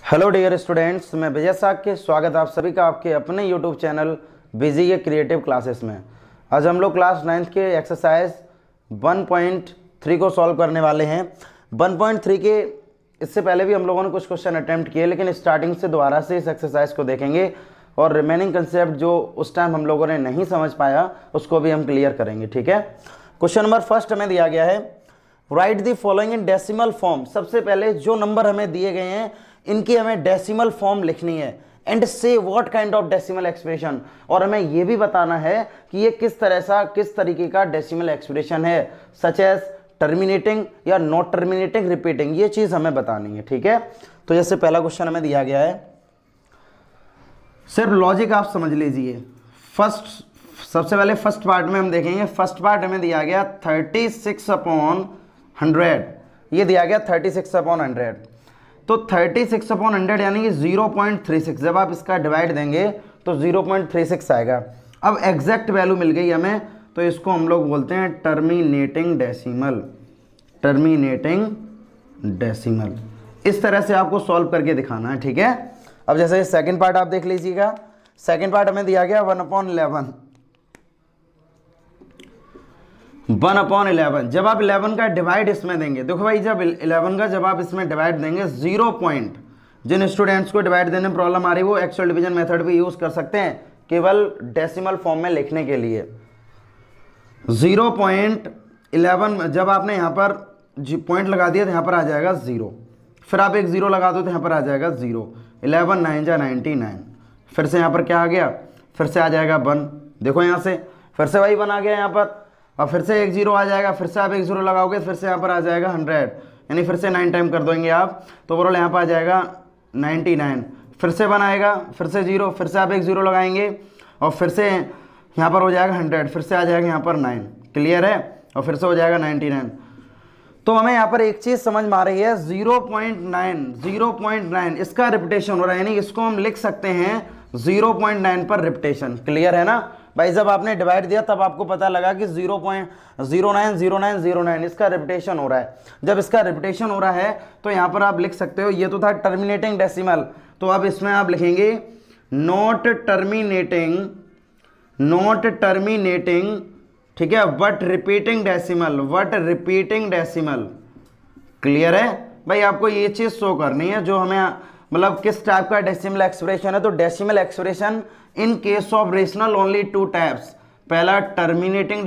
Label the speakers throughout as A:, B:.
A: Hello dear students, मैं विजय साक्य स्वागत आप सभी का आपके अपने यूट्यूब चैनल बिजी के क्रिएटिव क्लासेस में। आज हम लोग क्लास 9th के एक्सरसाइज 1.3 को सॉल्व करने वाले हैं। 1.3 के इससे पहले भी हम लोगों ने कुछ क्वेश्चन अटैम्प्ट किए, लेकिन स्टार्टिंग से दोबारा से इस एक्सरसाइज को देखेंगे और रिमेनिंग कंसेप्ट जो उस टाइम हम लोगों ने नहीं समझ पाया उसको भी हम क्लियर करेंगे। ठीक है, क्वेश्चन नंबर फर्स्ट हमें दिया गया है, right the following in decimal form. सबसे पहले जो नंबर हमें दिए गए हैं इनकी हमें डेसिमल फॉर्म लिखनी है एंड से what kind of decimal expression, और हमें यह भी बताना है कि ये किस तरीके का डेसिमल एक्सप्रेशन है, सच एज टर्मिनेटिंग या नॉट टर्मिनेटिंग, रिपीटिंग, ये चीज हमें बतानी है। ठीक है, तो जैसे पहला क्वेश्चन हमें दिया गया है, सिर्फ लॉजिक आप समझ लीजिए। सबसे पहले फर्स्ट पार्ट में हम देखेंगे। फर्स्ट पार्ट हमें दिया गया 36/100, ये दिया गया 36/100। तो 36/100 यानी कि 0.36, जब आप इसका डिवाइड देंगे तो 0.36 आएगा। अब एग्जैक्ट वैल्यू मिल गई हमें, तो इसको हम लोग बोलते हैं टर्मिनेटिंग डेसिमल। टर्मिनेटिंग डेसिमल इस तरह से आपको सॉल्व करके दिखाना है। ठीक है, अब जैसे सेकंड पार्ट आप देख लीजिएगा। सेकंड पार्ट हमें दिया गया 1/11। 1/11 जब आप 11 का डिवाइड इसमें देंगे, देखो भाई जब 11 का जब आप इसमें डिवाइड देंगे 0 पॉइंट, जिन स्टूडेंट्स को डिवाइड देने में प्रॉब्लम आ रही है वो एक्चुअल डिवीजन मेथड भी यूज कर सकते हैं केवल डेसिमल फॉर्म में लिखने के लिए। 0.11 जब आपने यहाँ पर पॉइंट लगा दिया तो यहाँ पर आ जाएगा 0, फिर आप एक 0 लगा दो तो यहाँ पर आ जाएगा 0। 11 9 जा 99, फिर से यहाँ पर क्या आ गया, फिर से आ जाएगा 1। देखो यहाँ से फिर से वही 1 आ गया यहाँ पर, और फिर से एक 0 आ जाएगा, फिर से आप एक 0 लगाओगे, फिर से यहाँ पर आ जाएगा 100, यानी फिर से 9 टाइम कर देंगे आप तो ओवरऑल यहाँ पर आ जाएगा 99। फिर से 1 आएगा, फिर से 0, फिर से आप एक 0 लगाएंगे और फिर से यहाँ पर हो जाएगा 100, फिर से आ जाएगा यहाँ पर 9। क्लियर है, और फिर से हो जाएगा 99। तो हमें यहाँ पर एक चीज़ समझ में आ रही है, 0.9 इसका रिपीटेशन हो रहा है, यानी इसको हम लिख सकते हैं 0.9 पर रिपीटेशन। क्लियर है ना भाई, जब आपने डिवाइड दिया तब आपको पता लगा कि 0.090909 इसका रिपीटेशन हो रहा है। जब इसका रिपीटेशन हो रहा है तो यहाँ पर आप लिख सकते हो, ये तो था टर्मिनेटिंग डेसिमल, तो अब इसमें आप लिखेंगे नॉट टर्मिनेटिंग, ठीक है, बट रिपीटिंग डेसिमल। क्लियर है भाई, आपको ये चीज शो करनी है जो हमें मतलब किस टाइप का डेसिमल एक्सप्रेशन है। तो decimal expression in case of rational only 2 types, पहला टर्मिनेटिंग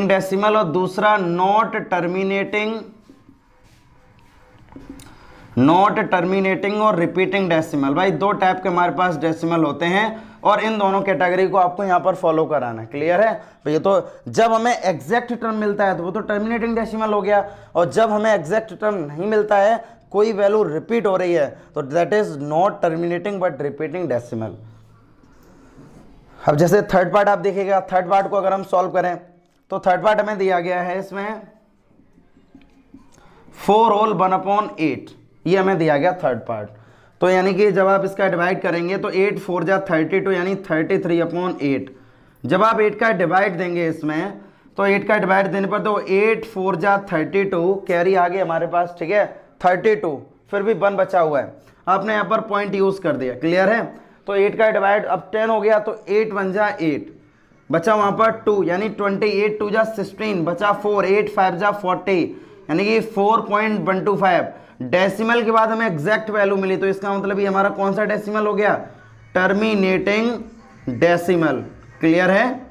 A: डेसिमल और दूसरा नॉट टर्मिनेटिंग और रिपीटिंग डेसिमल। भाई 2 टाइप के हमारे पास डेसिमल होते हैं और इन दोनों कैटेगरी को आपको यहां पर फॉलो कराना है। क्लियर है भैया, तो जब हमें एग्जैक्ट टर्म मिलता है तो वो तो टर्मिनेटिंग डेसिमल हो गया, और जब हमें एग्जैक्ट टर्म नहीं मिलता है, कोई वैल्यू रिपीट हो रही है, तो that is not terminating but repeating decimal. अब जैसे थर्ड पार्ट आप देखिएगा, थर्ड पार्ट को अगर हम सॉल्व करें तो थर्ड पार्ट हमें दिया गया है, इसमें 4 होल 1/8, ये हमें दिया गया थर्ड पार्ट। तो यानी कि जब आप इसका डिवाइड करेंगे तो 8 4 जा 32, यानी 33/8। जब आप 8 का डिवाइड देंगे इसमें, तो 8 का डिवाइड देने पर तो 8 4 जा 32, कैरी आ गई हमारे पास, ठीक है 32, फिर भी 1 बचा हुआ है, आपने यहाँ पर पॉइंट यूज कर दिया। क्लियर है, तो 8 का डिवाइड अब 10 हो गया, तो 8 1 जा 8, बचा वहाँ पर 2, यानी 28 2 जा 16, बचा 4, 8 5 जा 40, यानी कि 4.125। डेसिमल के बाद हमें एग्जैक्ट वैल्यू मिली, तो इसका मतलब ये हमारा कौन सा डेसिमल हो गया, टर्मिनेटिंग डेसिमल। क्लियर है,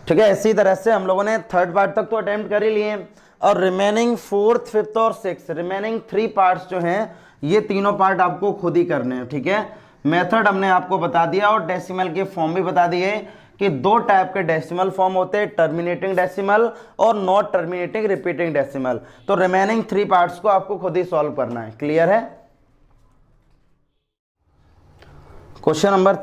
A: ठीक है। इसी तरह से हम लोगों ने थर्ड पार्ट तक तो अटेम्प्ट कर ही लिए, और रिमेनिंग 4th 5th और 6th रिमेनिंग 3 पार्ट्स जो हैं, ये तीनों पार्ट आपको खुद ही करने हैं। ठीक है, मेथड हमने आपको बता दिया और डेसिमल के फॉर्म भी बता दिए कि 2 टाइप के डेसिमल फॉर्म होते हैं, टर्मिनेटिंग डेसिमल और नॉट टर्मिनेटिंग रिपीटिंग डेसिमल। तो रिमेनिंग 3 पार्ट्स को आपको खुद ही सॉल्व करना है। क्लियर है, क्वेश्चन नंबर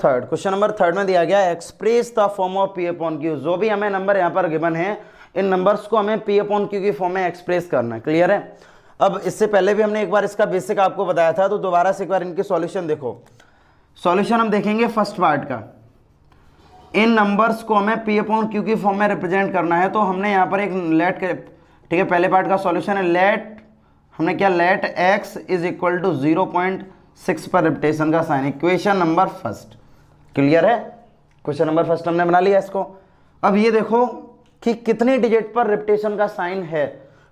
A: थर्ड में दिया गया, express the form of P/Q। जो भी हमें नंबर यहाँ पर गिवन है, इन नंबर्स को हमें P/Q की फॉर्म में एक्सप्रेस करना है। क्लियर है, अब इससे पहले भी हमने एक बार इसका बेसिक आपको बताया था, तो दोबारा से एक बार इनके सॉल्यूशन देखो। सॉल्यूशन हम देखेंगे फर्स्ट पार्ट का, इन नंबर्स को हमें पी अपॉन क्यू की फॉर्म में रिप्रेजेंट करना है, तो हमने यहाँ पर एक लेट के, ठीक है, पहले पार्ट का सॉल्यूशन है लेट, हमने क्या let x is equal to 0.6 पर रिपीटेशन का sign, equation number first. Clear है, क्वेश्चन नंबर फर्स्ट हमने बना लिया इसको। अब ये देखो कि कितने डिजिट पर रिपीटेशन का साइन है,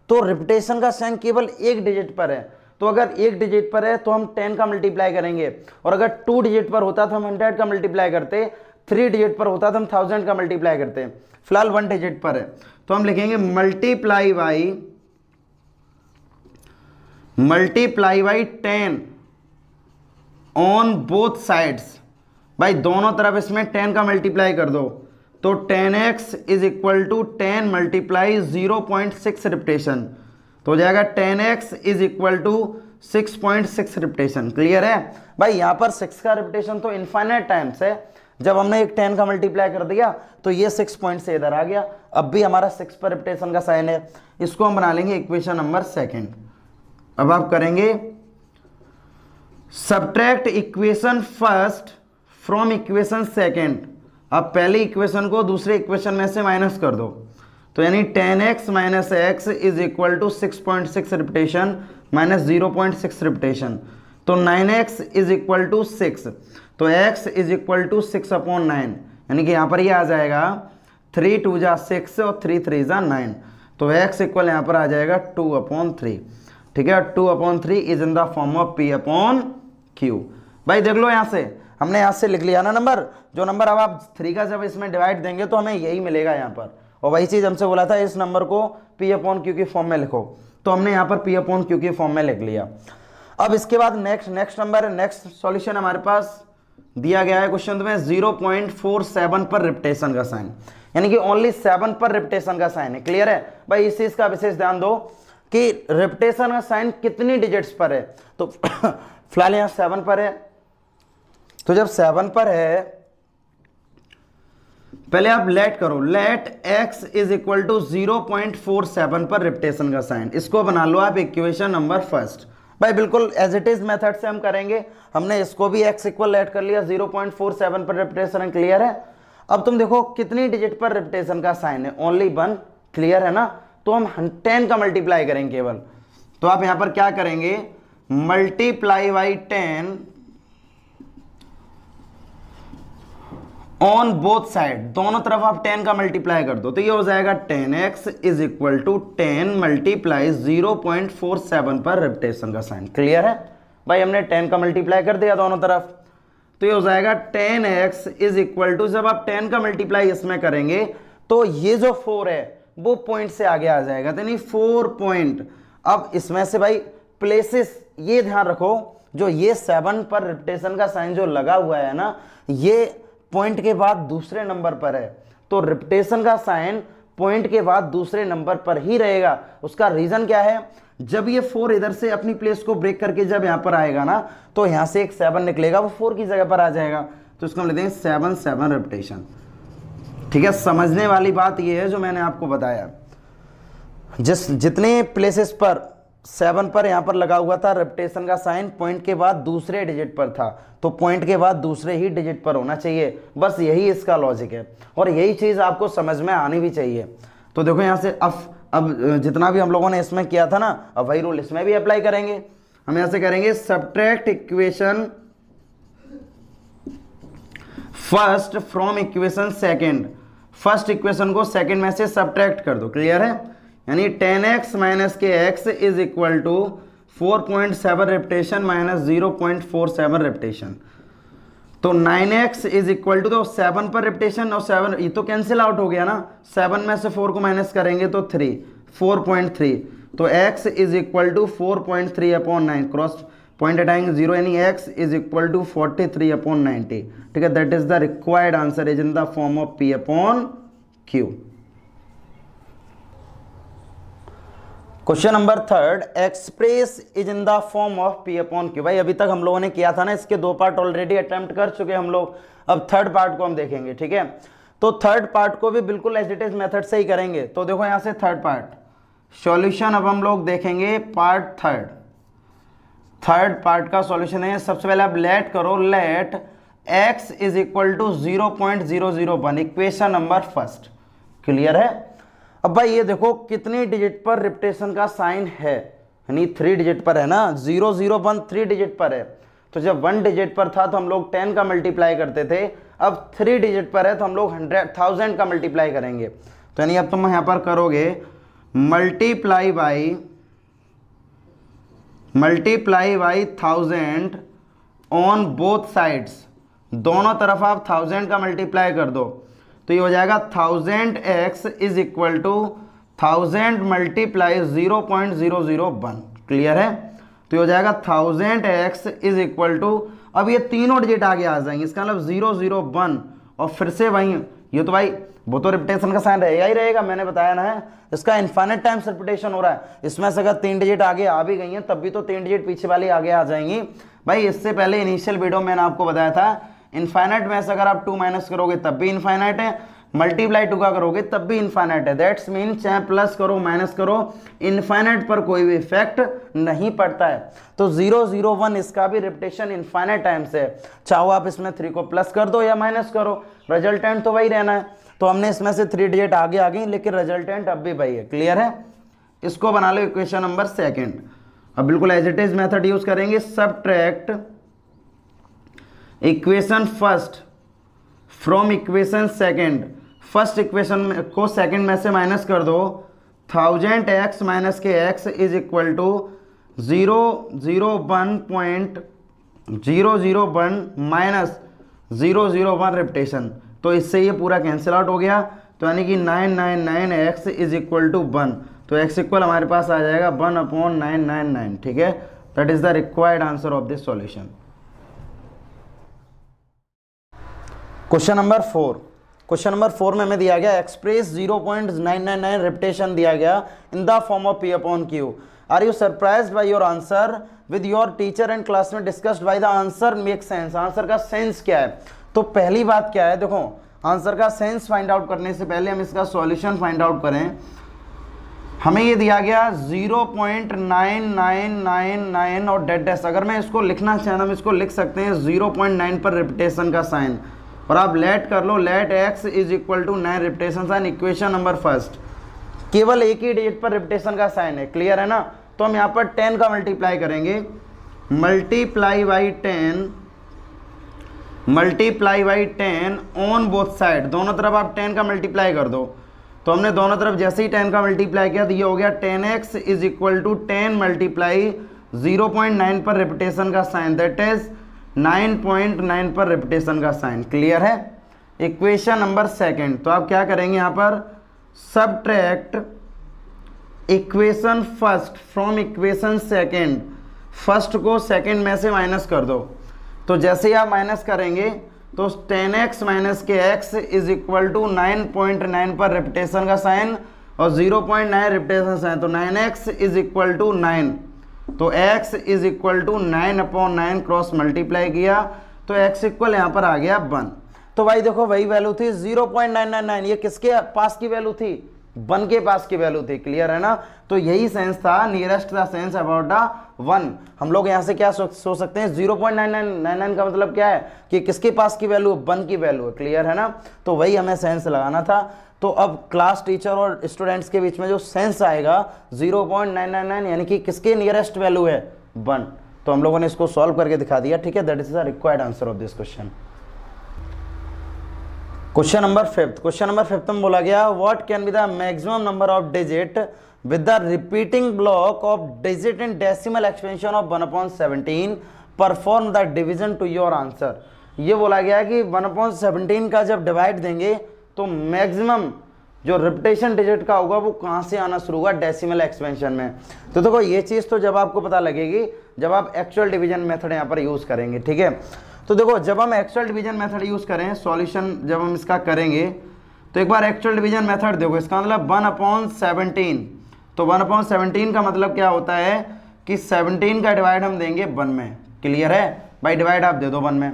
A: तो रिपीटेशन का साइन केवल एक डिजिट पर है, तो अगर एक डिजिट पर है तो हम 10 का मल्टीप्लाई करेंगे, और अगर 2 डिजिट पर होता तो हम 100 का मल्टीप्लाई करते, 3 डिजिट पर होता तो हम 1000 का मल्टीप्लाई करते। फिलहाल 1 डिजिट पर है तो हम लिखेंगे multiply by 10 on both sides. भाई दोनों तरफ इसमें 10 का मल्टीप्लाई कर दो, तो 10x is equal to 10 multiply 0.6 repetition, तो हो जाएगा 10x is equal to 6.6 repetition. Clear है भाई, यहां पर 6 का रिपीटेशन तो इनफाइनाइट टाइम्स है, जब हमने एक 10 का मल्टीप्लाई कर दिया तो ये 6 पॉइंट से इधर आ गया, अब भी हमारा 6 पर रिपीटेशन का साइन है। इसको हम बना लेंगे इक्वेशन नंबर सेकंड। अब आप करेंगे subtract equation first from equation second. अब पहली इक्वेशन को दूसरे इक्वेशन में से माइनस कर दो, तो यानी 10x minus x is equal to 6.6 repetition minus 0.6 repetition, तो 9x इज इक्वल टू 6, तो x इज इक्वल टू 6/9, यानी कि यहाँ पर ये आ जाएगा 3 2 जा 6 और 3 3 जा 9, तो x इक्वल यहाँ पर आ जाएगा 2/3। ठीक है, 2/3 is in the form of p upon q। भाई देख लो यहाँ से हमने यहाँ से लिख लिया ना नंबर, जो नंबर अब आप 3 का जब इसमें डिवाइड देंगे तो हमें यही मिलेगा यहाँ पर, और वही चीज़ हमसे बोला था इस नंबर को p अपॉन q की फॉर्म में लिखो, तो हमने यहाँ पर p अपॉन q की फॉर्म में लिख लिया। अब इसके बाद नेक्स्ट नंबर है, नेक्स्ट सॉल्यूशन हमारे पास दिया गया है क्वेश्चन में 0.47 पर रिपीटेशन का साइन, यानी कि ओनली 7 पर रिपीटेशन का साइन है। क्लियर है भाई, इस चीज का विशेष ध्यान दो कि रिपीटेशन का साइन कितनी डिजिट्स पर है, तो फिलहाल यहाँ 7 पर है, तो जब 7 पर है पहले आप लेट करो, let x is equal to 0.47 पर रिपीटेशन का साइन, इसको बना लो आप इक्वेशन नंबर फर्स्ट। भाई बिल्कुल एज इट इज मेथड से हम करेंगे, हमने इसको भी x इक्वल लेट कर लिया, 0.47 पर रिपीटेशन। क्लियर है, अब तुम देखो कितनी डिजिट पर रिपीटेशन का साइन है, ओनली 1। क्लियर है ना, तो हम 10 का मल्टीप्लाई करेंगे केवल, तो आप यहां पर क्या करेंगे multiply by 10 on both side, दोनों तरफ आप 10 का मल्टीप्लाई कर दो, तो ये हो जाएगा 10x is equal to 10 multiply 0.47 पर रिपीटेशन का साइन। क्लियर है भाई, हमने 10 का मल्टीप्लाई कर दिया दोनों तरफ, तो ये हो जाएगा 10x इज इक्वल टू, जब आप 10 का मल्टीप्लाई इसमें करेंगे तो ये जो 4 है वो पॉइंट से आगे आ जाएगा, तो यानी 4 पॉइंट। अब इसमें से भाई प्लेसेस ये ध्यान रखो, जो ये 7 पर रिपीटेशन का साइन जो लगा हुआ है ना, ये पॉइंट के बाद दूसरे नंबर पर है, तो रिपीटेशन का साइन पॉइंट के बाद दूसरे नंबर पर ही रहेगा। उसका रीजन क्या है, जब ये 4 इधर से अपनी प्लेस को ब्रेक करके जब यहां पर आएगा ना, तो यहां से एक 7 निकलेगा, वो 4 की जगह पर आ जाएगा, तो इसको हम लेते हैं 7 7 रिपीटेशन। ठीक है, समझने वाली बात ये है जो मैंने आपको बताया, जितने प्लेसेस पर 7 पर यहां पर लगा हुआ था रिपीटेशन का साइन, पॉइंट के बाद दूसरे डिजिट पर था, तो पॉइंट के बाद दूसरे ही डिजिट पर होना चाहिए, बस यही इसका लॉजिक है, और यही चीज आपको समझ में आनी भी चाहिए। तो देखो यहां से अब जितना भी हम लोगों ने इसमें किया था ना, अब वही रूल इसमें भी अप्लाई करेंगे। हम यहां से करेंगे subtract equation first from equation second, first equation को सेकंड में से सब्ट्रैक्ट कर दो। क्लियर है, यानी 10x माइनस के x is equal to 4.7 repetition minus 0.47 repetition, तो 9x इज इक्वल टू, तो 7 पर रिपीटेशन और 7 ये तो कैंसिल आउट हो गया ना, 7 में से 4 को माइनस करेंगे तो 3, 4.3, तो x is equal to 4.3/9, cross point हटाएंगे 0, यानी x इज इक्वल टू 43/90। ठीक है, that is the required answer is in the form of p upon q। Question number 3, express is in the form of p upon q। भाई अभी तक हम लोगों ने किया था ना, इसके 2 पार्ट ऑलरेडी अटेम्प्ट कर चुके हम लोग, अब थर्ड पार्ट को हम देखेंगे। ठीक है, तो थर्ड पार्ट को भी बिल्कुल एज इट इज मेथड से ही करेंगे। तो देखो यहां से थर्ड पार्ट सॉल्यूशन, अब हम लोग देखेंगे पार्ट थर्ड पार्ट का सॉल्यूशन है। सबसे पहले आप लेट करो, let x is equal to 0.001, equation number first. Clear है। अब भाई ये देखो कितनी डिजिट पर रिपीटेशन का साइन है, यानी 3 डिजिट पर है ना, 0 0 1 3 डिजिट पर है। तो जब 1 डिजिट पर था तो हम लोग 10 का मल्टीप्लाई करते थे, अब 3 डिजिट पर है तो हम लोग 100,000 का मल्टीप्लाई करेंगे। तो यानी अब तुम यहाँ पर करोगे multiply by 1000 on both sides, दोनों तरफ आप 1000 का मल्टीप्लाई कर दो, तो ये हो जाएगा 1000x is equal to 1000 multiply 0.001। Clear है। तो ये हो जाएगा 1000x इज इक्वल टू, अब ये तीनों डिजिट आगे आ जाएंगे, इसका मतलब 001 और फिर से वहीं, ये तो भाई वो तो रिपीटेशन का साइन रहेगा ही रहेगा, मैंने बताया ना है, इसका इनफाइनाइट टाइम्स रिपीटेशन हो रहा है। इसमें से अगर 3 डिजिट आगे आ भी गई हैं तब भी तो 3 डिजिट पीछे वाली आगे आ जाएंगी। भाई इससे पहले इनिशियल वीडियो में मैंने आपको बताया था इनफाइनाइट में से अगर आप 2 माइनस करोगे तब भी इनफाइनाइट है, मल्टीप्लाई 2 का करोगे तब भी इनफाइनाइट है। दैट्स मीन चाहे प्लस करो माइनस करो, इनफाइनाइट पर कोई भी इफेक्ट नहीं पड़ता है। तो 0 0 1 इसका भी रिपीटेशन इनफाइनाइट टाइम से, चाहो आप इसमें 3 को प्लस कर दो या माइनस करो, रिजल्टेंट तो वही रहना है। तो हमने इसमें से 3 डिजिट आगे आ गई लेकिन रिजल्टेंट अब भी वही है। क्लियर है। इसको बना लो इक्वेशन नंबर सेकंड। अब बिल्कुल as it is method use करेंगे, subtract equation first from equation second. First equation को सेकंड में से माइनस कर दो, 1000x माइनस के x is equal to 001.001 minus 001 repetition. तो इससे ये पूरा कैंसिल आउट हो गया, तो यानी कि 999x इज इक्वल टू 1, तो x इक्वल हमारे पास आ जाएगा 1/999। ठीक है, that is the required answer of this solution. Question number 4। Question number 4 में हमें दिया गया एक्सप्रेस 0.999 रिपीटेशन दिया गया in the form of P/Q। Are you surprised by your answer with your teacher and class में discussed by the answer make sense. Answer का sense क्या है? तो पहली बात क्या है, देखो आंसर का सेंस फाइंड आउट करने से पहले हम इसका सॉल्यूशन फाइंड आउट करें। हमें ये दिया गया 0.9999 और डेड डैश। अगर मैं इसको लिखना चाहें हम इसको लिख सकते हैं 0.9 पर रिपीटेशन का साइन, और आप लेट कर लो, let x is equal to 9 repetition sign, equation number first. केवल एक ही डिजिट पर रिपीटेशन का साइन है। क्लियर है ना। तो हम यहाँ पर 10 का मल्टीप्लाई करेंगे, multiply by 10 on both side, दोनों तरफ आप 10 का मल्टीप्लाई कर दो। तो हमने दोनों तरफ जैसे ही 10 का मल्टीप्लाई किया तो ये हो गया 10x is equal to 10 multiply 0.9 पर रिपीटेशन का साइन, दैट इज 9.9 पर रिपीटेशन का साइन। क्लियर है। इक्वेशन नंबर सेकंड, तो आप क्या करेंगे यहाँ पर, subtract equation first from equation second. First को सेकंड में से माइनस कर दो, तो जैसे ही आप माइनस करेंगे तो 10x माइनस के x इज इक्वल टू 9.9 पर रिपीटेशन का साइन और 0.9 रिपीटेशन साइन, तो 9x इज इक्वल टू 9, तो x is equal to 9/9 cross multiply किया तो x इक्वल यहाँ पर आ गया 1। तो भाई देखो वही वैल्यू थी 0.999, ये किसके पास की वैल्यू थी? 1 के पास की वैल्यू थी। क्लियर है ना। तो यही सेंस था, nearest the sense about the 1। हम लोग यहाँ से क्या सोच सकते हैं, 0.9999 का मतलब क्या है कि किसके पास की वैल्यू? 1 की वैल्यू है। क्लियर है ना। तो वही हमें सेंस लगाना था। तो अब क्लास टीचर और स्टूडेंट्स के बीच में जो सेंस आएगा 0.999 यानी कि किसके नियरेस्ट वैल्यू है? 1। तो हम लोगों ने इसको सॉल्व करके दिखा दिया। ठीक है, that is the required answer of this question. Question number 5। Question number 5 में बोला गया what can be the maximum number of digit with the repeating block of digit in decimal expansion of 1/17 perform the division to your answer. ये बोला गया कि 1/17 का जब divide देंगे तो मैक्सिमम जो रिपीटेशन डिजिट का होगा वो कहाँ से आना शुरू होगा? डेसिमल एक्सपेंशन में। तो देखो ये चीज़ तो जब आपको पता लगेगी जब आप एक्चुअल डिवीजन मेथड यहाँ पर यूज़ करेंगे। ठीक है, तो देखो जब हम एक्चुअल डिवीजन मेथड यूज़ करें, सॉल्यूशन जब हम इसका करेंगे तो एक बार एक्चुअल डिवीजन मेथड देखो, इसका मतलब 1/17। तो 1/17 का मतलब क्या होता है कि 17 का डिवाइड हम देंगे 1 में। क्लियर है भाई, डिवाइड आप दे दो 1 में।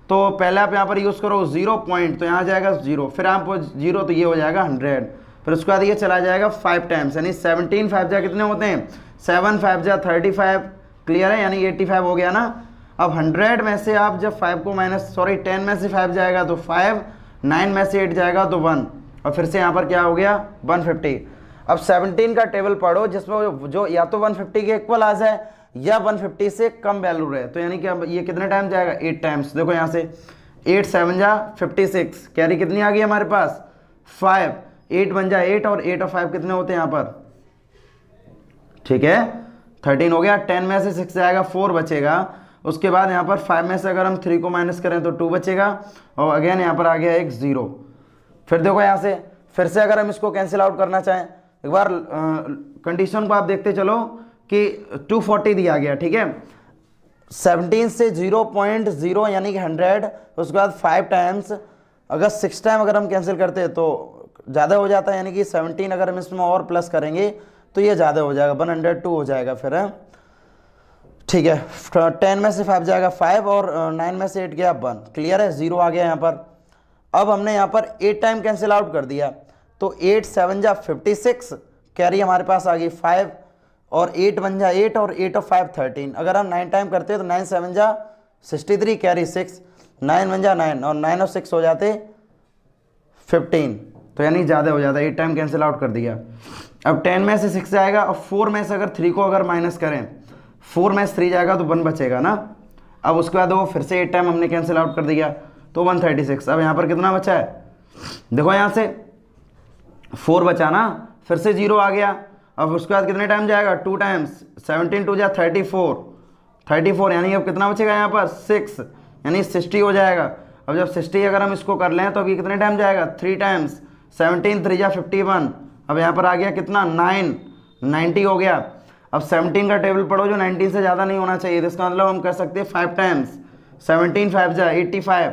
A: तो पहले आप यहाँ पर यूज़ करो 0 पॉइंट, तो यहाँ जाएगा 0, फिर आप 0 तो ये हो जाएगा 100, फिर उसके बाद ये चला जाएगा 5 टाइम्स, यानी 17 5 जा कितने होते हैं? 7 5 जा 35। क्लियर है, यानी 85 हो गया ना। अब 100 में से आप जब 5 को सॉरी 10 में से 5 जाएगा तो 5, 9 में से 8 जाएगा तो 1, और फिर से यहाँ पर क्या हो गया 150। अब 17 का टेबल पढ़ो जिसमें जो या तो 150 के इक्वल आ जाए या 150 से कम वैल्यू रहे, तो यानी कि अब ये कितने टाइम जाएगा 8 टाइम्स। देखो यहाँ से 8 7 जा 56, कैरी कितनी आ गई हमारे पास 5, 8 1 जा 8 और 8 और 5 कितने होते हैं यहाँ पर, ठीक है 13 हो गया। 10 में से 6 जाएगा 4 बचेगा, उसके बाद यहाँ पर 5 में से अगर हम 3 को माइनस करें तो 2 बचेगा, और अगेन यहाँ पर आ गया एक 0। फिर देखो यहाँ से फिर से अगर हम इसको कैंसिल आउट करना चाहें, एक बार कंडीशन को आप देखते चलो कि 240 दिया गया, ठीक है 17 से 0.0 यानी कि 100, उसके बाद 5 टाइम्स, अगर 6 टाइम अगर हम कैंसिल करते हैं तो ज़्यादा हो जाता है, यानी कि 17 अगर हम इसमें और प्लस करेंगे तो ये ज़्यादा हो जाएगा 102 हो जाएगा फिर है, ठीक है 10 में से 5 जाएगा 5 और 9 में से 8 गया 1, क्लियर है 0 आ गया यहाँ पर। अब हमने यहाँ पर 8 टाइम कैंसिल आउट कर दिया, तो 8 7 जा 56, कैरी हमारे पास आ गई 5, और 8 1 जा 8 और 8 और 5 13। अगर हम 9 टाइम करते तो 9 7 जा 63, कैरी 6, 9 1 जा 9 और 9 और 6 हो जाते 15, तो यानी ज़्यादा हो जाता है, 8 टाइम कैंसिल आउट कर दिया। अब 10 में से 6 जाएगा और 4 में से अगर 3 को अगर माइनस करें, 4 में से 3 जाएगा तो 1 बचेगा ना। अब उसके बाद वो फिर से 8 टाइम हमने कैंसिल आउट कर दिया तो 136। अब यहाँ पर कितना बचा है, देखो यहाँ से 4 बचा ना, फिर से 0 आ गया। अब उसके बाद कितने टाइम जाएगा 2 टाइम्स, 17 2 जा 34 यानी अब कितना बचेगा यहाँ पर 6, यानी 60 हो जाएगा। अब जब 60 अगर हम इसको कर लें तो अभी कितने टाइम जाएगा 3 टाइम्स, 17 3 जा 51, अब यहाँ पर आ गया कितना 90 हो गया। अब 17 का टेबल पढ़ो जो 19 से ज़्यादा नहीं होना चाहिए, तो इसका मतलब हम कर सकते हैं 5 टाइम्स, 17 5 जा 85,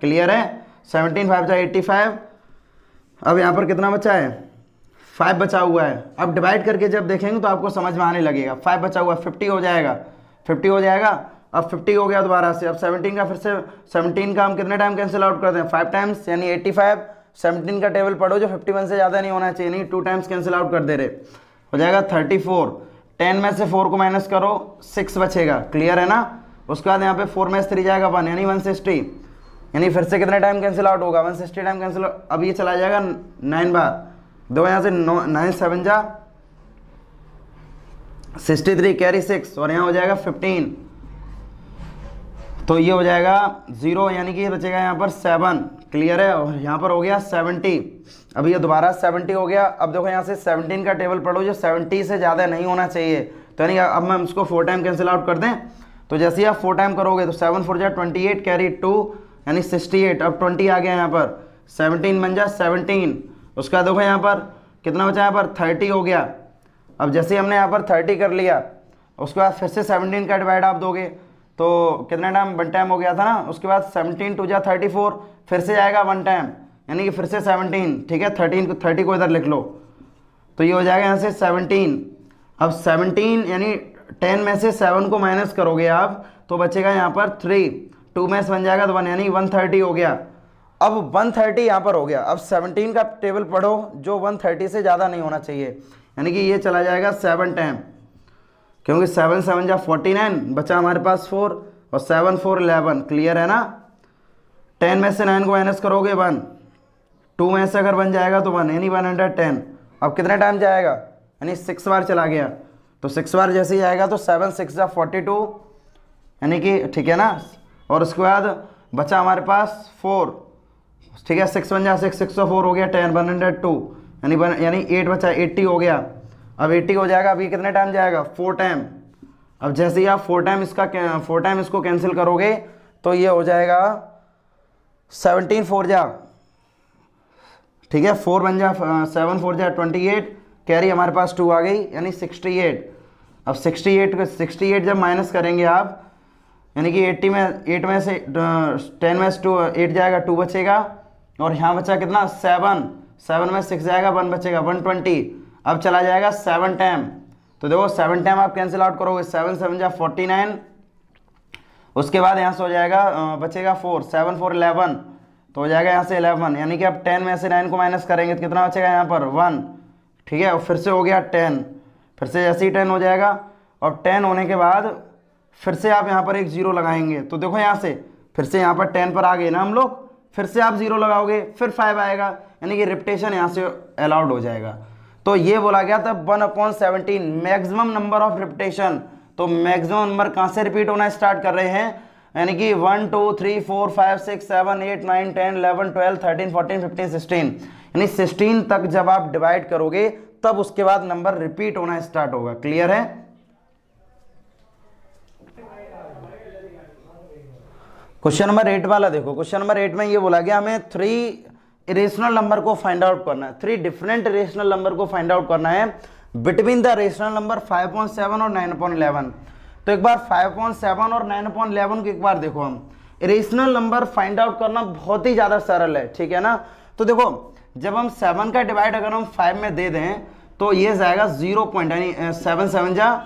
A: क्लियर है 17 5 जा 85। अब यहाँ पर कितना बचा है 5 बचा हुआ है। अब डिवाइड करके जब देखेंगे तो आपको समझ में आने लगेगा, 5 बचा हुआ 50 हो जाएगा, 50 हो जाएगा। अब 50 हो गया दोबारा से। अब 17 का फिर से 17 का हम कितने टाइम कैंसिल आउट करते हैं 5 टाइम्स, यानी 85। 17 का टेबल पढ़ो जो 51 से ज़्यादा नहीं होना चाहिए, नहीं 2 टाइम्स कैंसिल आउट कर दे रहे, हो जाएगा 34। 10 में से 4 को माइनस करो 6 बचेगा, क्लियर है ना। उसके बाद यहाँ पे 4 में से 3 जाएगा 1, यानी 160, यानी फिर से कितने टाइम कैंसिल आउट होगा 160 टाइम कैंसिल। अब ये चला जाएगा 9 बार, दो यहाँ से 9 7 जा 63, कैरी 6 और यहाँ हो जाएगा 15, तो ये हो जाएगा 0, यानी कि ये बचेगा यहाँ पर 7, क्लियर है। और यहाँ पर हो गया 70, अब ये दोबारा 70 हो गया। अब देखो यहाँ से 17 का टेबल पढ़ो जो 70 से ज़्यादा नहीं होना चाहिए, तो यानी अब हम इसको 4 टाइम कैंसिल आउट कर दें, तो जैसे ही आप 4 टाइम करोगे तो 7 4 जा 28, कैरी 2 यानी 68। अब 20 आ गया यहाँ पर, 17 बन जा 17। उसके बाद देखो यहाँ पर कितना बचा, यहाँ पर 30 हो गया। अब जैसे ही हमने यहाँ पर 30 कर लिया, उसके बाद फिर से 17 का डिवाइड आप दोगे तो कितना टाइम 1 टाइम हो गया था ना। उसके बाद 17 2 जा 34, फिर से जाएगा 1 टाइम, यानी कि फिर से 17, ठीक है 30 को इधर लिख लो, तो ये हो जाएगा यहाँ से 17। अब 17 यानी 10 में से 7 को माइनस करोगे आप तो बचेगा यहाँ पर 3, 2 में से बन जाएगा तो 1, यानी 130 हो गया। अब 130 यहाँ पर हो गया। अब 17 का टेबल पढ़ो जो 130 से ज़्यादा नहीं होना चाहिए, यानी कि ये चला जाएगा 7 टाइम, क्योंकि 7 7 जा 49, बचा हमारे पास 4 और 7 4 11, क्लियर है ना। 10 में से 9 को माइनस करोगे 1, 2 में से अगर 1 जाएगा तो 1, यानी 110। अब कितने टाइम जाएगा, यानी 6 बार चला गया, तो 6 बार जैसे ही आएगा तो 7 6 जा 42, यानी कि ठीक है ना। और उसके बाद बचा हमारे पास 4, ठीक है 6 1 जा 6 6 4 हो गया 10, 102, यानी 8 बचा 80 हो गया। अब 80 हो जाएगा, अभी कितने टाइम जाएगा 4 टाइम। अब जैसे ही आप 4 टाइम इसको कैंसिल करोगे तो ये हो जाएगा 17 4 जा, ठीक है 4 बन जा 7 4 जा 28, कैरी हमारे पास 2 आ गई, यानी 68। अब 68 जब माइनस करेंगे आप, यानी कि 8 में से 10 में से 8 जाएगा 2 बचेगा, और यहाँ बचा कितना 7 में 6 जाएगा 1 बचेगा 120। अब चला जाएगा 7 टाइम, तो देखो 7 टाइम आप कैंसिल आउट करोगे 7 7 जा 49। उसके बाद यहाँ से हो जाएगा बचेगा 4, 7 4 11, तो हो जाएगा यहाँ से 11, यानी कि अब 10 में से 9 को माइनस करेंगे तो कितना बचेगा यहाँ पर 1, ठीक है। और फिर से हो गया 10, फिर से जैसे ही 10 हो जाएगा। और 10 होने के बाद फिर से आप यहाँ पर एक 0 लगाएंगे तो देखो यहाँ से फिर से यहाँ पर 10 पर आ गए ना हम लोग, फिर से आप 0 लगाओगे फिर 5 आएगा, यानी कि रिपीटेशन यहाँ से अलाउड हो जाएगा। तो ये बोला गया था 1/17 मैक्सिमम नंबर ऑफ रिपीटेशन। तो मैक्सिमम नंबर कहाँ से रिपीट होना स्टार्ट कर रहे हैं, यानी कि 1 2 3 4 5 6 7 8 9 10 11 12 13 14 15 16, यानी 16 तक जब आप डिवाइड करोगे तब उसके बाद नंबर रिपीट होना स्टार्ट होगा। क्लियर है? क्वेश्चन नंबर 8 वाला देखो। क्वेश्चन नंबर 8 में ये बोला गया हमें 3 इरेशनल नंबर को फाइंड आउट करना है, 3 डिफरेंट इरेशनल नंबर को फाइंड आउट करना है बिटवीन द रेशनल नंबर 5.7 और 9.11। तो एक बार 5.7 और 9.11 को एक बार देखो, हम इरेशनल नंबर फाइंड आउट करना बहुत ही ज़्यादा सरल है, ठीक है ना। तो देखो जब हम 7 का डिवाइड अगर हम 5 में दे दें तो ये जाएगा 0 पॉइंट, यानी 7 7 जा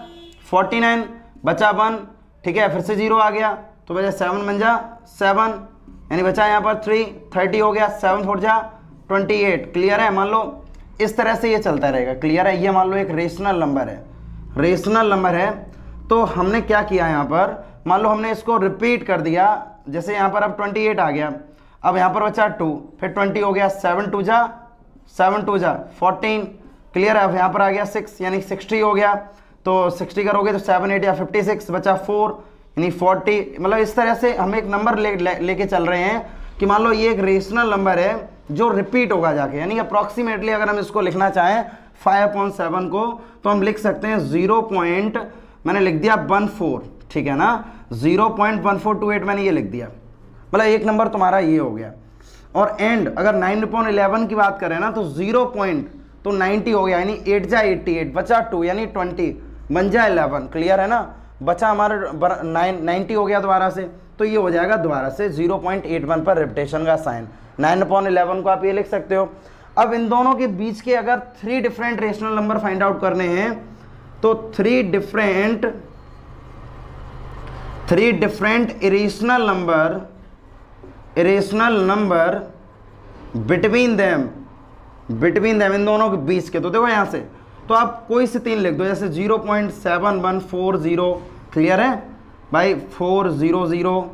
A: 49 बचा 1, ठीक है, फिर से 0 आ गया तो बचा 7 बन जा 7, यानी बचा यहाँ पर 3 30 हो गया, 7 4 जा 28। क्लियर है? मान लो इस तरह से ये चलता रहेगा। क्लियर है? ये मान लो एक रेशनल नंबर है, रेशनल नंबर है। तो हमने क्या किया यहाँ पर, मान लो हमने इसको रिपीट कर दिया, जैसे यहाँ पर अब 28 आ गया, अब यहाँ पर बचा 2, फिर 20 हो गया, 7 2 जा 14। क्लियर है? अब यहाँ पर आ गया 6, यानी 60 हो गया, तो 60 करोगे तो 7 8 या 56 बचा 4, यानी 40। मतलब इस तरह से हम एक नंबर लेके चल रहे हैं कि मान लो ये एक रेशनल नंबर है जो रिपीट होगा जाके, यानी अप्रॉक्सीमेटली अगर हम इसको लिखना चाहें 5/7 को तो हम लिख सकते हैं 0. मैंने लिख दिया 14, ठीक है ना, 0.1428 मैंने ये लिख दिया, मतलब एक नंबर तुम्हारा ये हो गया। और एंड अगर 9/11 की बात करें ना तो 0 पॉइंट तो 90 हो गया, यानी 8 जा 88 बचा 2, यानी 20 बन जा 11। क्लियर है ना? बचा हमारा 90 हो गया दोबारा से, तो ये हो जाएगा दोबारा से 0.81 पर रिपीटेशन का साइन। 9/11 को आप ये लिख सकते हो। अब इन दोनों के बीच के अगर 3 different rational number find out करने हैं तो 3 different irrational number between them in दोनों के बीच के। तो देखो यहाँ से तो आप कोई से 3 लिख दो, जैसे 0.7140। क्लियर है भाई? 400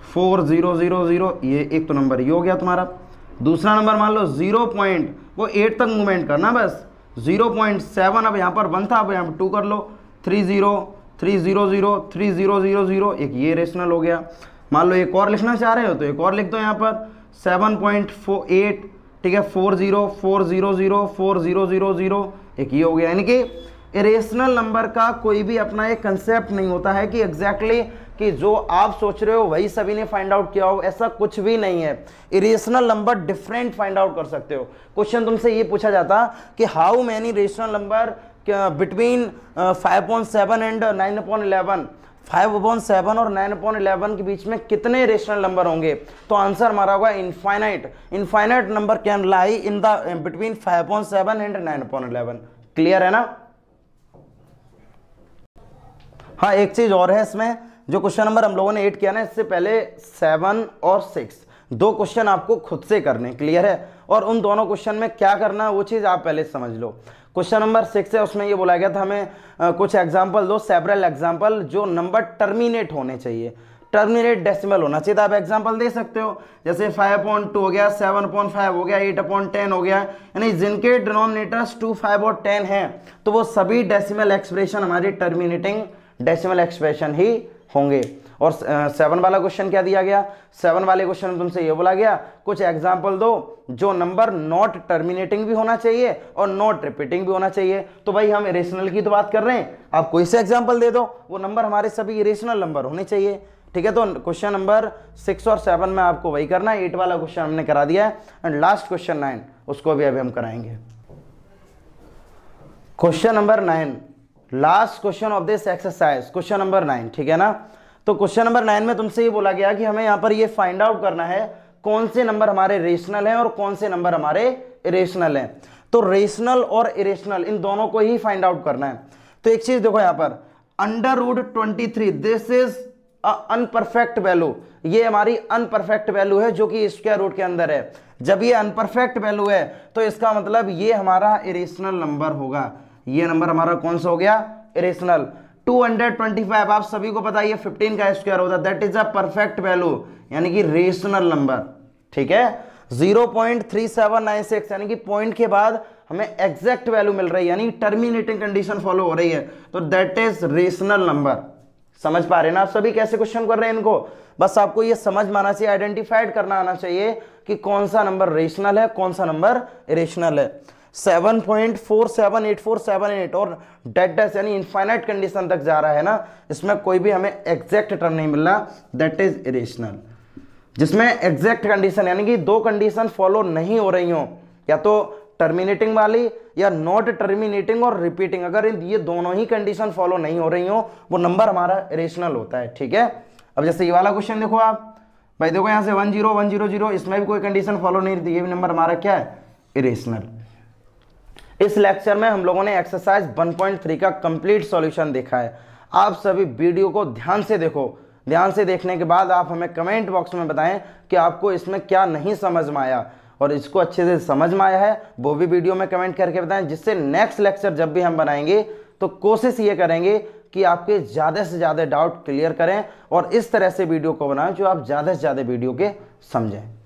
A: 4000, ये एक तो नंबर ये हो गया तुम्हारा। दूसरा नंबर मान लो 8 तक मूवमेंट करना बस, 0.7, अब यहाँ पर 1 था, अब यहाँ पर 2 कर लो, 30 300 3000, एक ये रेशनल हो गया। मान लो एक और लिखना चाह रहे हो तो एक और लिख दो यहाँ पर 7.48, ठीक है, 40 400 4000, एक ये हो गया। यानी कि इरेशनल नंबर का कोई भी अपना एक कंसेप्ट नहीं होता है कि एग्जैक्टली कि जो आप सोच रहे हो वही सभी ने फाइंड आउट किया हो, ऐसा कुछ भी नहीं है। Irrational number different find out कर सकते हो। क्वेश्चन तुमसे ये पूछा जाता कि how many rational number between 5.7 and 9/11, 5/7 और 9/11 के बीच में कितने रेशनल नंबर होंगे, तो आंसर हमारा होगा infinite number can lie in the between 5.7 and 9/11। Clear है ना? हाँ, एक चीज और है इसमें, जो क्वेश्चन नंबर हम लोगों ने 8 किया ना, इससे पहले 7 और 6 2 क्वेश्चन आपको खुद से करने। क्लियर है? और उन दोनों क्वेश्चन में क्या करना है वो चीज आप पहले समझ लो। क्वेश्चन नंबर 6 है, उसमें ये बोला गया था हमें कुछ एग्जाम्पल दो, सेवरल एग्जाम्पल, जो नंबर टर्मिनेट होने चाहिए, टर्मिनेट डेसिमल होना चाहिए। तो आप एग्जाम्पल दे सकते हो, जैसे 5/2 हो गया, 7/5 हो गया, 8/10 हो गया, यानी जिनके डिनोमिनेटर्स 2 5 और 10 हैं तो वो सभी डेसिमल एक्सप्रेशन हमारी टर्मिनेटिंग डेसिमल एक्सप्रेशन ही होंगे। और 7 वाला क्वेश्चन क्या दिया गया, 7 वाले क्वेश्चन में तुमसे ये बोला गया कुछ एग्जाम्पल दो जो नंबर नॉट टर्मिनेटिंग भी होना चाहिए और नॉट रिपीटिंग भी होना चाहिए। तो भाई हम इरेशनल की तो बात कर रहे हैं, आप कोई से एग्जाम्पल दे दो, वो नंबर हमारे सभी इरेशनल नंबर होने चाहिए। ठीक है, तो क्वेश्चन नंबर 6 और 7 में आपको वही करना है। 8 वाला क्वेश्चन हमने करा दिया है एंड लास्ट क्वेश्चन 9 उसको भी अभी हम कराएंगे। Question number 9, last question of this exercise, question number 9। ठीक है ना? तो क्वेश्चन नंबर 9 में तुमसे ये बोला गया कि हमें यहाँ पर ये फाइंड आउट करना है कौन से नंबर हमारे रेशनल हैं और कौन से नंबर हमारे इरेशनल हैं। तो रेशनल और इरेशनल इन दोनों को ही फाइंड आउट करना है। तो एक चीज देखो यहाँ पर, √23 दिस इज अनपरफेक्ट वैल्यू, ये हमारी अनपरफेक्ट वैल्यू है जो कि स्क्वायर रूट के अंदर है। जब ये अनपरफेक्ट वैल्यू है तो इसका मतलब ये हमारा इरेशनल नंबर होगा। ये नंबर हमारा कौन सा हो गया, इरेशनल। 225 आप सभी को पता है 15 का स्क्वायर होता है, that is a perfect value यानी कि रेशनल नंबर। ठीक है, 0.3796 यानी कि पॉइंट के बाद हमें एग्जैक्ट वैल्यू मिल रही है, यानी टर्मिनेटिंग कंडीशन फॉलो हो रही है, तो दैट इज रेशनल नंबर। समझ पा रहे हैं ना आप सभी कैसे क्वेश्चन कर रहे हैं इनको? बस आपको ये समझ में आना चाहिए, आइडेंटिफाइड करना आना चाहिए कि कौन सा नंबर रेशनल है, कौन सा नंबर इरेशनल है। 7.478478 और डेड डैश यानी इनफाइनाइट कंडीशन तक जा रहा है ना, इसमें कोई भी हमें एग्जैक्ट टर्म नहीं मिल रहा, दैट इज इरेशनल। जिसमें एग्जैक्ट कंडीशन यानी कि दो कंडीशन फॉलो नहीं हो रही हो, या तो टर्मिनेटिंग वाली या नॉट टर्मिनेटिंग और रिपीटिंग, अगर ये दोनों ही कंडीशन फॉलो नहीं हो रही हो वो नंबर हमारा इरेशनल होता है। ठीक है, अब जैसे ये वाला क्वेश्चन देखो आप भाई, देखो यहाँ से 1 0 1 0 0, इसमें भी कोई कंडीशन फॉलो नहीं रहती, ये भी नंबर हमारा क्या है, इरेशनल। इस लेक्चर में हम लोगों ने एक्सरसाइज 1.3 का कंप्लीट सॉल्यूशन देखा है। आप सभी वीडियो को ध्यान से देखो, ध्यान से देखने के बाद आप हमें कमेंट बॉक्स में बताएं कि आपको इसमें क्या नहीं समझ में आया, और इसको अच्छे से समझ में आया है वो भी वीडियो में कमेंट करके बताएं, जिससे नेक्स्ट लेक्चर जब भी हम बनाएंगे तो कोशिश ये करेंगे कि आपके ज़्यादा से ज़्यादा डाउट क्लियर करें और इस तरह से वीडियो को बनाएं जो आप ज़्यादा से ज़्यादा वीडियो के समझें।